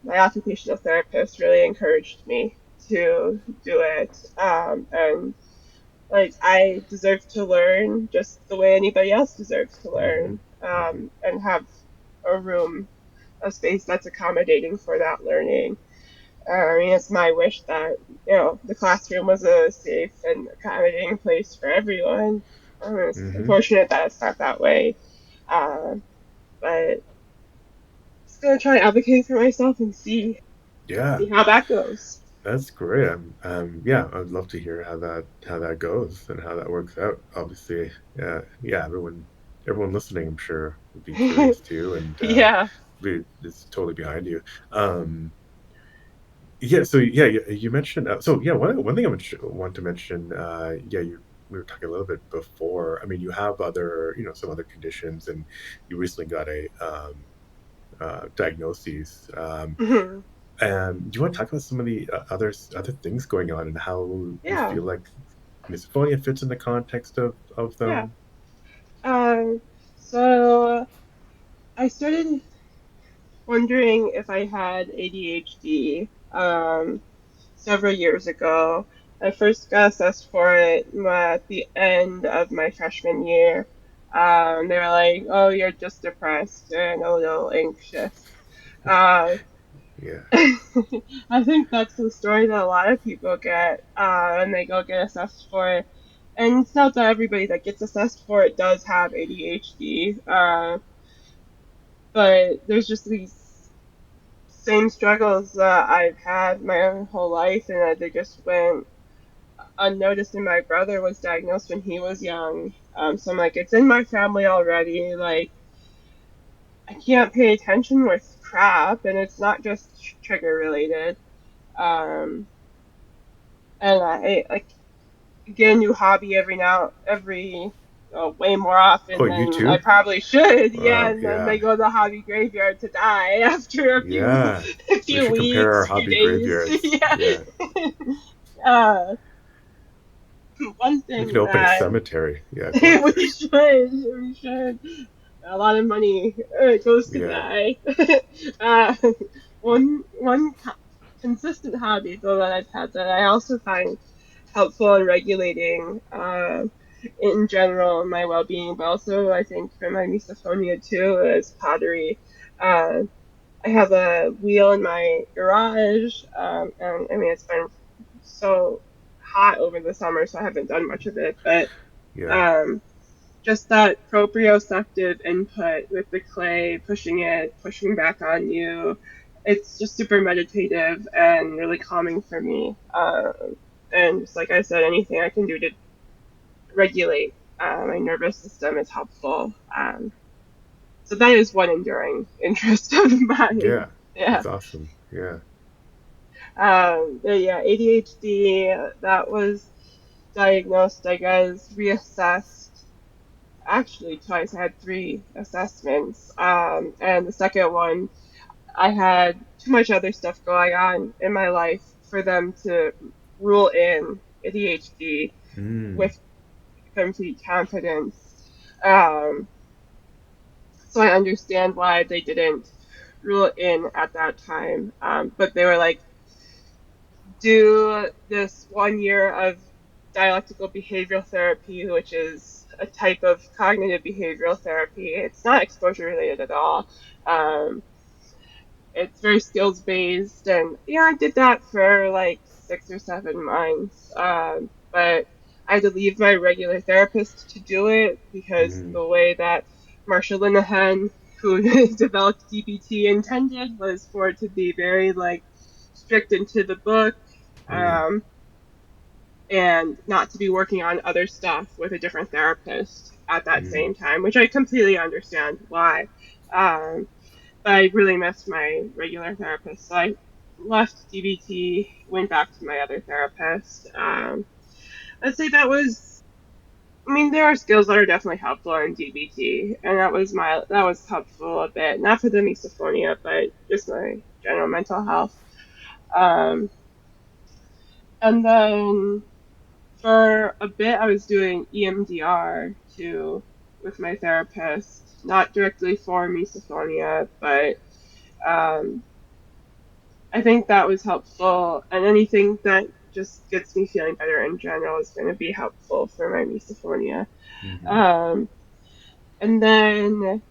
my occupational therapist really encouraged me to do it. And like, I deserve to learn just the way anybody else deserves to
Mm-hmm.
learn,
Mm-hmm.
and have a room, a space that's accommodating for that learning. I mean, it's my wish that the classroom was a safe and accommodating place for everyone. It's
Mm-hmm.
unfortunate that it's not that way, uh, but just gonna try and advocate for myself and
Yeah.
see how that goes.
That's great. Yeah, I'd love to hear how that goes and how that works out. Obviously, yeah, everyone listening, I'm sure, would be curious too, and
Yeah.
is totally behind you. Um, yeah, so yeah, you mentioned so yeah, one thing want to mention, yeah, you we were talking a little bit before. I mean, you have other, some other conditions, and you recently got a diagnoses.
Mhm.
And do you want to talk about some of the other things going on and how you
Yeah.
feel like misophonia fits in the context of
Yeah.
them?
Um, so I started wondering if I had ADHD several years ago. I first got assessed for it at the end of my freshman year. They were like, "Oh, you're just depressed and a little anxious." Uh,
Yeah.
I think that's the story that a lot of people get when they go get assessed for it. And it's not that everybody that gets assessed for it does have ADHD, but there's just these same struggles that I've had my own whole life, and that they just went unnoticed. And my brother was diagnosed when he was young, so I'm like, it's in my family already. Like, I can't pay attention with crap, and it's not just trigger related. Um, and I like get a new hobby every way more
Oh,
often
you
than I
too?
probably should. Yeah,
Wow.
and then
Yeah.
they go to the hobby graveyard to die after
Yeah.
a
We
few
should compare our
weeks, few
hobby
days.
graveyards.
Yeah.
Yeah.
uh, One
We could
thing
open a
that
cemetery. Yeah. Go on. Sorry.
we should. A lot of money goes to
Yeah.
die. uh, one consistent hobby though that I've had that I also find helpful in regulating in general my well-being, but also I think for my misophonia too is pottery. Uh, I have a wheel in my garage, and I mean it's been so hot over the summer, so I haven't done much of it, but
Yeah.
um, just that proprioceptive input with the clay, pushing it, pushing back on you. It's just super meditative and really calming for me. And just like I said, anything I can do to regulate my nervous system is helpful. So that is one enduring interest of mine.
Yeah.
Yeah.
That's awesome. Yeah.
Yeah, ADHD, that was diagnosed, I guess, reassessed actually twice. I had three assessments. And the second one, I had too much other stuff going on in my life for them to rule in ADHD
Mm.
with complete confidence. Um, so I understand why they didn't rule it in at that time. But they were like, do this 1 year of dialectical behavioral therapy, which is a type of cognitive behavioral therapy. It's not exposure related at all. Um, it's very skills based, and yeah, I did that for like 6 or 7 months. But I had to leave my regular therapist to do it because
Mm.
the way that Marsha Linehan, who developed DBT, intended was for it to be very like strict into the book,
Mm.
um, and not to be working on other stuff with a different therapist at that
Mm.
same time, which I completely understand why. Um, but I really missed my regular therapist, so I left DBT, went back to my other therapist. I'd say that was. I mean, there are skills that are definitely helpful in DBT, and that was helpful a bit, not for the misophonia, but just my general mental health. Um, and then for a bit, I was doing EMDR too with my therapist, not directly for misophonia, but um, I think that was helpful. And anything that just gets me feeling better in general is going to be helpful for my misophonia.
Mm-hmm.
Um, and then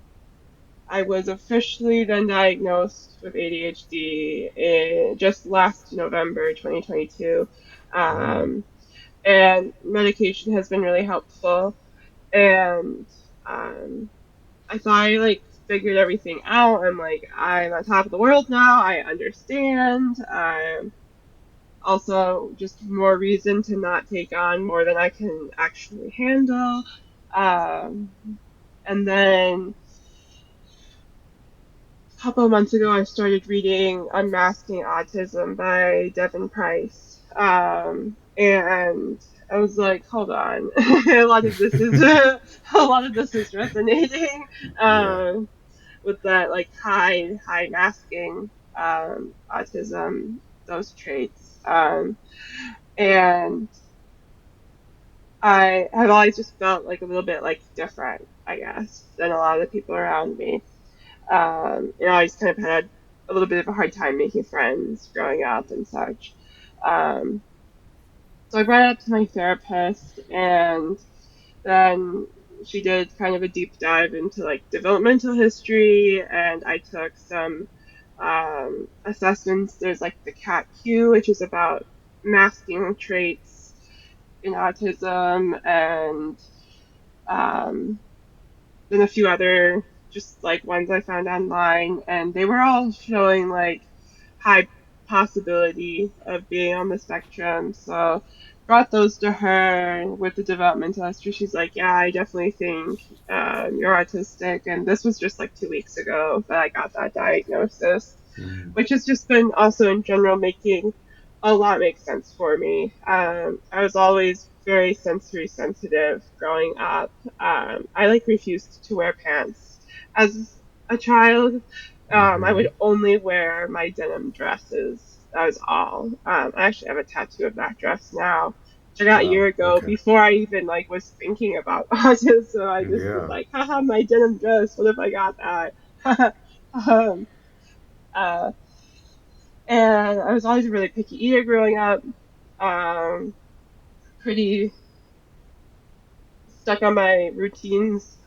I was officially then diagnosed with ADHD in just last November 2022.
Mm.
Um, and medication has been really helpful. And um, I thought I like figured everything out. I'm like, I'm on top of the world now. I understand. Also, just more reason to not take on more than I can actually handle. Um, and then a couple of months ago, I started reading Unmasking Autism by Devin Price. And I was like, hold on, a lot of this is a lot of this is resonating
Yeah.
with that like high masking autism, those traits. And I have always just felt like a little bit like different, I guess, than a lot of the people around me. I always kind of had a little bit of a hard time making friends growing up and such. Um, so I brought it up to my therapist, and then she did kind of a deep dive into like developmental history, and I took some assessments. There's like the CAT-Q, which is about masking traits in autism, and um, then a few other just like ones I found online, and they were all showing like high possibility of being on the spectrum. So brought those to her with the developmental history. She's like, yeah, I definitely think you're autistic, and this was just like 2 weeks ago that I got that diagnosis,
Mm.
which has just been also in general making a lot make sense for me. I was always very sensory sensitive growing up. I like refused to wear pants as a child. I
Mm-hmm.
would only wear my denim dresses. That was all. I actually have a tattoo of that dress now, which I got a
Wow.
year ago
Okay.
before I even like was thinking about autism. So I just was
Yeah.
like, haha, my denim dress. What if I got that? um, uh, And I was always a really picky eater growing up. Um, Pretty stuck on my routines.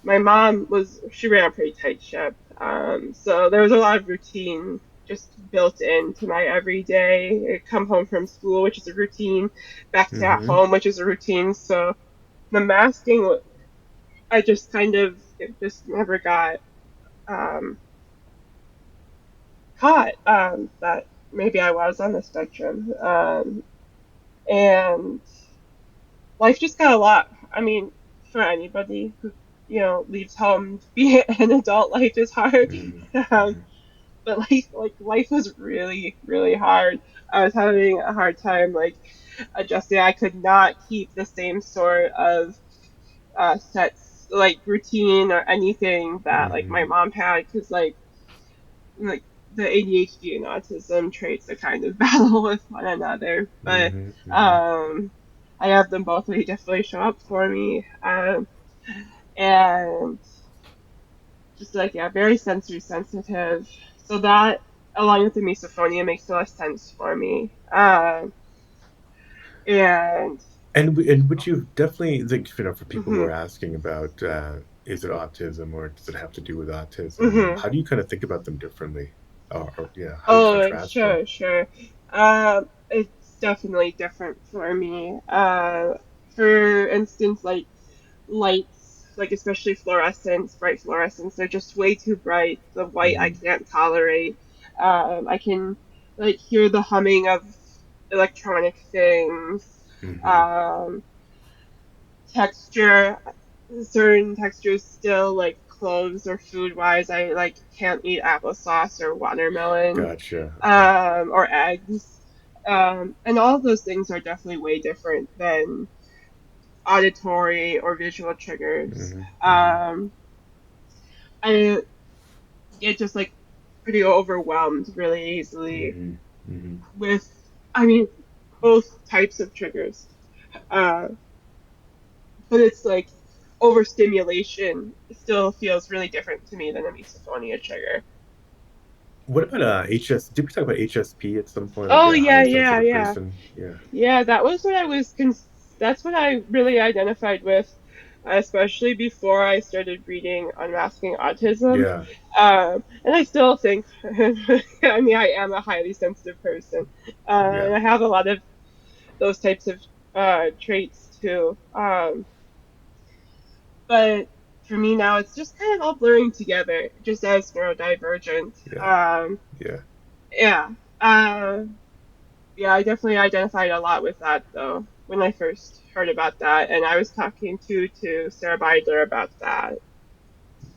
My mom she ran a pretty tight ship. So there was a lot of routine just built into my everyday. I come home from school, which is a routine, back to at
Mm-hmm.
home, which is a routine. So the masking, I just kind of it just never got um, caught that maybe I was on the spectrum. And life just got a lot. I mean, for anybody who, leaves home to be an adult, life is hard.
Mm-hmm.
Um,
Mm-hmm.
but life was really, really hard. I was having a hard time adjusting. I could not keep the same sort of sets routine or anything that my
Mm-hmm.
mom had because like the ADHD and autism traits are kind of battle with one another, but
Mm-hmm. Mm-hmm.
um, I have them both. They definitely show up for me, and just yeah, very sensory sensitive. So that, along with the misophonia, makes a lot of sense for me. And
And would you definitely like, for people who
mhm,
are asking about is it autism or does it have to do with autism?
mhm.
How do you kind of think about them differently, or yeah, how do you
Oh,
contrast them?
sure, sure. It's definitely different for me. For instance, lights, especially fluorescents, bright fluorescents, they're just way too bright. The white I
Mm-hmm.
can't tolerate. I can hear the humming of electronic things.
Mm-hmm.
Um, Texture, certain textures still clothes or food wise, I can't eat applesauce or watermelon,
Gotcha. Okay.
or eggs. And all of those things are definitely way different than auditory or visual triggers.
Mm-hmm. Mm-hmm.
Um, I get just pretty overwhelmed really easily
Mm-hmm. Mm-hmm.
with, I mean, both types of triggers. Uh, but it's overstimulation still feels really different to me than a misophonia trigger.
What about HS? Did we talk about HSP at some point, like
Oh
a
yeah,
highly
yeah,
sensitive
yeah.
person? Yeah.
Yeah, that was what I was that's what I really identified with, especially before I started reading Unmasking Autism.
Yeah.
And I still think, I mean, I am a highly sensitive person,
Yeah.
and I have a lot of those types of traits too. But for me now, it's just kind of all blurring together, just as neurodivergent.
Yeah.
Um,
Yeah.
yeah. Uh, Yeah, I definitely identified a lot with that though when I first heard about that, and I was talking to Sarah Beidler about that,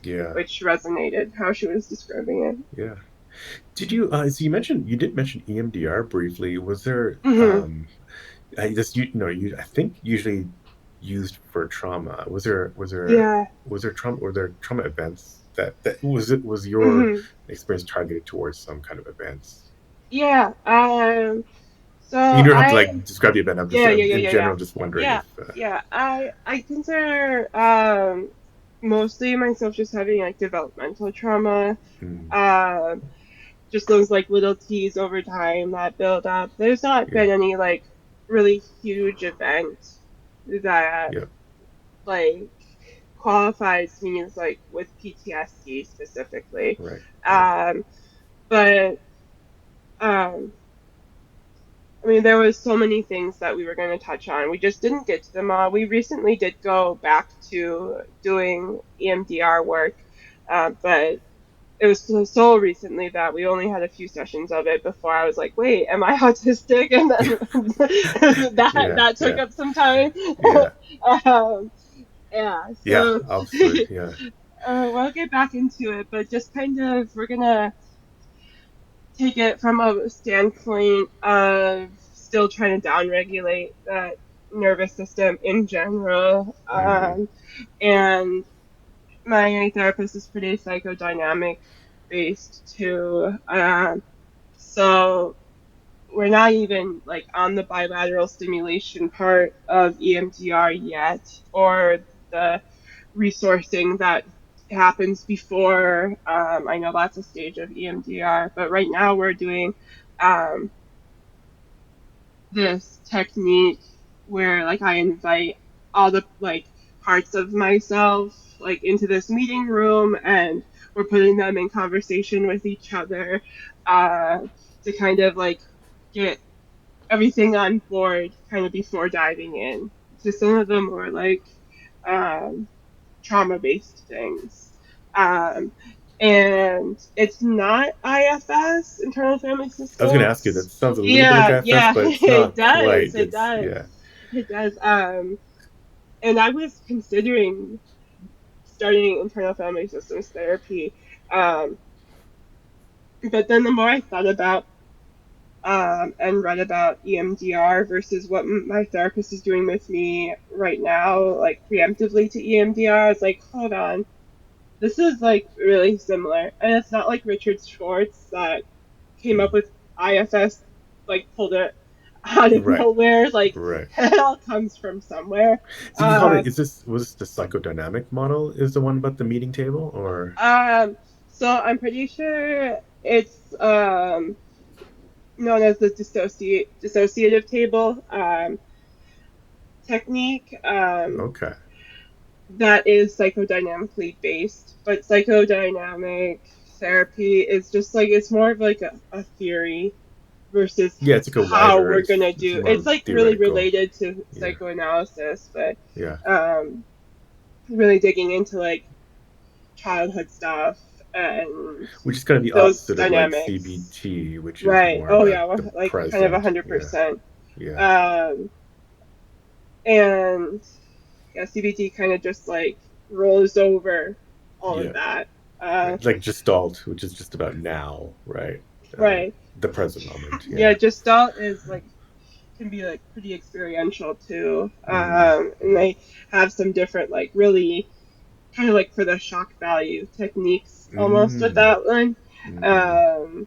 Yeah.
which resonated how she was describing
Yeah. Did you so you did mention EMDR briefly. Was there
it. Hmm.
I just I think usually used for trauma.
Yeah.
Was there trauma, were there trauma events was your
Hmm.
experience targeted towards some kind of events?
Yeah. So
You don't have to
I.
like describe the event. I'm just
Yeah. Yeah. Yeah.
in
Yeah. Yeah.
general just wondering
Yeah.
if
Yeah. I consider mostly myself just having developmental trauma.
mm,
Um. Just those little T's over time that build up. There's not
yeah,
been any really huge event that
yeah,
like qualifies me as with PTSD specifically.
right, right.
Um, but um, I mean, there was so many things that we were going to touch on. We just didn't get to them all. We recently did go back to doing EMDR work, but it was so recently that we only had a few sessions of it before I was like, wait, am I autistic? And then
Yeah,
that took
yeah,
up some time.
yeah,
um, yeah,
yeah,
so
absolutely. Yeah.
we'll get back into it, but just kind of we're gonna take it from a standpoint of still trying to downregulate that nervous system in general.
Hmm.
And my therapist is pretty psychodynamic based too. So we're not even on the bilateral stimulation part of EMDR yet, or the resourcing that happens before. I know that's a stage of EMDR, but right now we're doing um, this technique where like I invite all the like parts of myself like into this meeting room, and we're putting them in conversation with each other uh, to kind of like get everything on board kind of before diving in. So some of them were like um, trauma based things. Um, and it's not IFS, internal family
I was going to ask you, that
systems.
sounds a little bit like
Yeah,
IFS,
yeah,
but it's
it
not
does.
quite.
It
It's,
does.
yeah.
It does. And I was considering starting internal family systems therapy. Um, but then the more I thought about and read about EMDR versus what my therapist is doing with me right now, like preemptively to EMDR, I was like, hold on, this is like really similar. And it's not like Richard Schwartz that came up
Mhm.
with IFS, like pulled it out of
Right.
nowhere. Like
Right.
it all comes from somewhere.
So you called
Uh,
it, was this the psychodynamic model is the one about the meeting table, or?
um, so I'm pretty sure it's known as the dissociative table technique.
Okay.
That is psychodynamically based, but psychodynamic therapy is just like it's more of like a theory versus
Yeah, it's like a
how
wider,
we're gonna
it's
do. It's
more
like really
theoretical.
related to
Yeah.
psychoanalysis, but
Yeah.
um, really digging into like childhood stuff and
Which is kind of the
those
opposite of like
dynamics.
CBT, which is
Right.
more
Oh
about
yeah,
the
like kind of a
present.
hundred
Yeah.
percent.
Yeah.
Um, and yeah, CBT kind of just like rolls over all of
Yeah.
that.
Yeah.
Uh,
It's like Gestalt, which is just about now, right?
right.
The present moment.
Yeah,
Yeah.
Gestalt is like can be like pretty experiential too.
Mm-hmm.
And they have some different like really kind of like for the shock value techniques almost with
Mm-hmm.
that one.
Mm-hmm.
Um,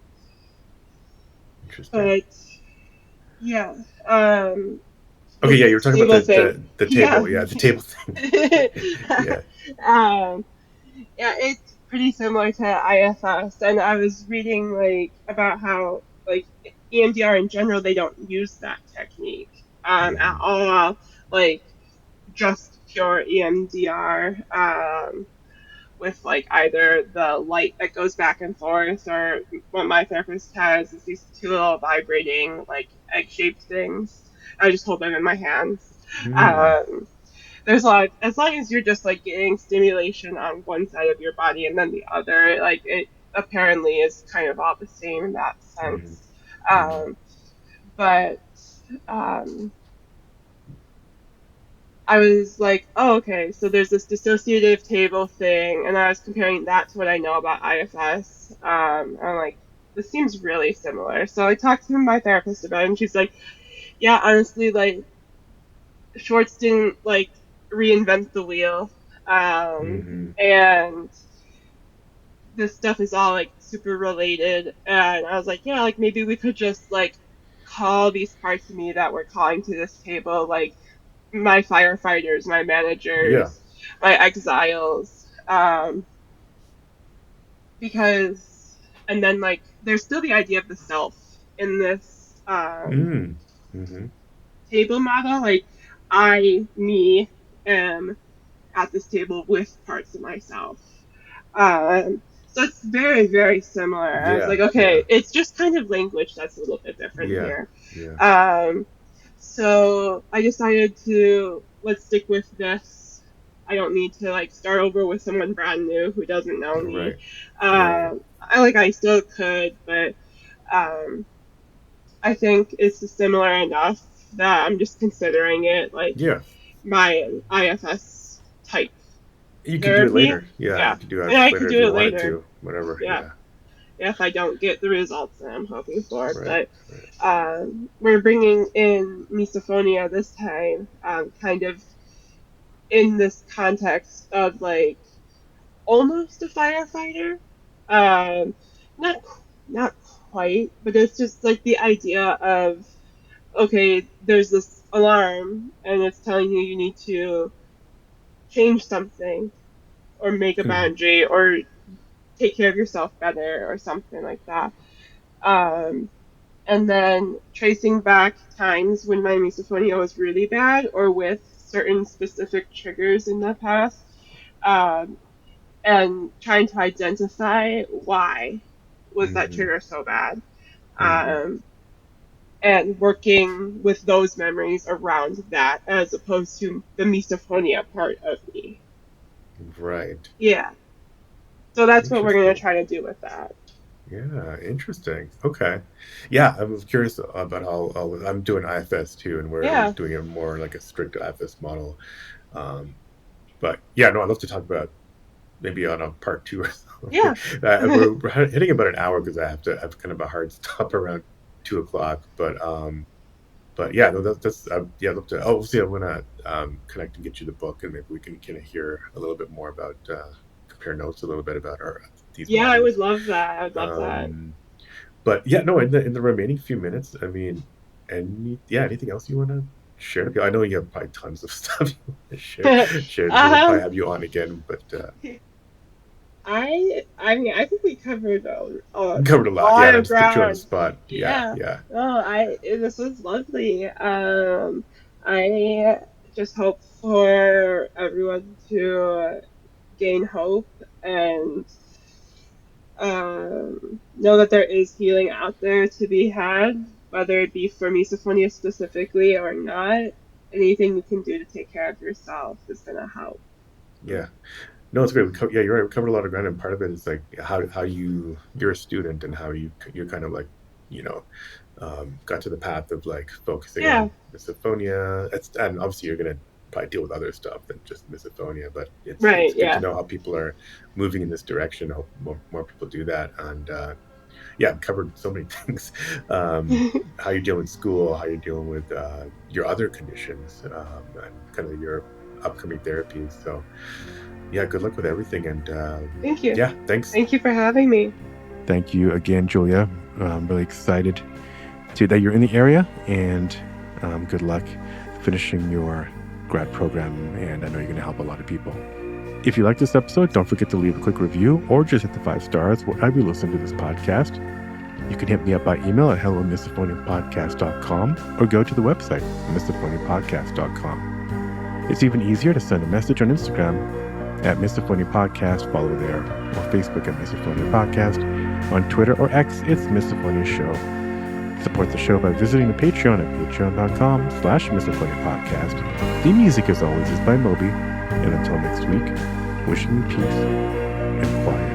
Interesting.
but yeah, um,
Okay,
this
yeah, you were talking about
table thing.
the
Yeah.
table. Yeah, the table thing. Yeah.
um, yeah, it's pretty similar to IFS, and I was reading like about how like EMDR in general they don't use that technique at
Mm-hmm.
all, like just pure EMDR with like either the light that goes back and forth or what my therapist has is these two little vibrating like egg-shaped things. I just hold them in my hands.
Mm.
Um, there's a lot as long as you're just like getting stimulation on one side of your body and then the other, like it apparently is kind of all the same in that
Mm-hmm.
sense.
Mm-hmm.
Um, but um, I was like, oh, okay, so there's this dissociative table thing, and I was comparing that to what I know about IFS. I'm like, this seems really similar. So I talked to my therapist about it, and she's like, yeah, honestly, like Schwartz didn't like reinvent the wheel,
Mm-hmm.
and this stuff is all like super related. And I was like, yeah, like maybe we could just like call these parts of me that we're calling to this table, like my firefighters, my
Yeah.
managers, my exiles, because and then like there's still the idea of the self in this
Mm. Mm-hmm.
table model. Like me, am at this table with parts of myself. So it's very, very similar. I was
Yeah.
like, okay,
Yeah.
it's just kind of language that's a little bit different
Yeah.
here.
Yeah.
Um, so I decided to let's stick with this. I don't need to like start over with someone brand new who doesn't know me.
Right. Right.
I still could, but um, I think it's similar enough that I'm just considering it like
Yeah.
my IFS type
You could do it
therapy.
later. Yeah, you
Yeah,
could do
and
it
I could
later if
do
you
it
wanted
later.
to. Whatever.
Yeah,
Yeah.
if I don't get the results that I'm hoping for.
Right.
But
Right.
we're bringing in Misophonia this time, kind of in this context of like almost a firefighter. Um, not not quite, but it's just like the idea of okay, there's this alarm and it's telling you you need to change something or make a boundary or take care of yourself better or something like that. And then tracing back times when my misophonia was really bad or with certain specific triggers in the past, um, and trying to identify why was that
Mm-hmm.
trigger so bad,
Mm-hmm.
and working with those memories around that as opposed to the misophonia part of me.
Right.
Yeah. So that's what we're going to
Interesting.
try to do with that.
Yeah, interesting. Okay. Yeah, I was curious about how I'm doing IFS too, and we're
Yeah.
doing a more like a strict IFS model. Um, but yeah, no, I'd love to talk about maybe on a part two or something.
Yeah.
We're hitting about an hour because I have kind of a hard stop around 2 o'clock. But yeah, no, that's yeah, I'd love to. Oh, we'll see. I'm gonna connect and get you the book, and maybe we can kind of hear a little bit more about compare notes a little bit about our these
Yeah, I would
modules.
love that. I would love that.
Um, but yeah, no, in the remaining few minutes, I mean, anything else you want to share? I know you have probably tons of stuff you want to share. We'll probably
um,
have you on again, but
I mean, I think we covered a
we covered a lot. Yeah,
lot
and I
of
just put you on the
ground.
spot. Yeah,
Yeah.
yeah,
Oh, this was lovely. I just hope for everyone to gain hope and know that there is healing out there to be had, whether it be for misophonia specifically or not. Anything you can do to take care of yourself is gonna help.
yeah. No, it's great. Yeah, you're right. We covered a lot of ground, and part of it is like how you're a student and how you're kind of like you know got to the path of like focusing
Yeah,
on misophonia. And obviously you're gonna probably deal with other stuff than just misophonia, but it's
right,
good to
yeah.
know how people are moving in this direction. I hope more people do that. And yeah, I've covered so many things. How you're dealing with school, how you're dealing with your other conditions, and kind of your upcoming therapies. So yeah, good luck with everything. And
Thank you.
yeah, thanks.
Thank you for having me.
Thank you again, Julia. I'm really excited that you're in the area, and good luck finishing your grad program. And I know you're going to help a lot of people. If you like this episode, don't forget to leave a quick review or just hit the 5 stars wherever you listen to this podcast. You can hit me up by email at hello@misophoniapodcast.com or go to the website, misophoniapodcast.com. It's even easier to send a message on Instagram at Misophonia Podcast, follow there, or Facebook at Misophonia Podcast. On Twitter or X, it's Misophonia Show. Support the show by visiting the Patreon at patreon.com/Misophonia Podcast. The music, as always, is by Moby. And until next week, wishing you peace and quiet.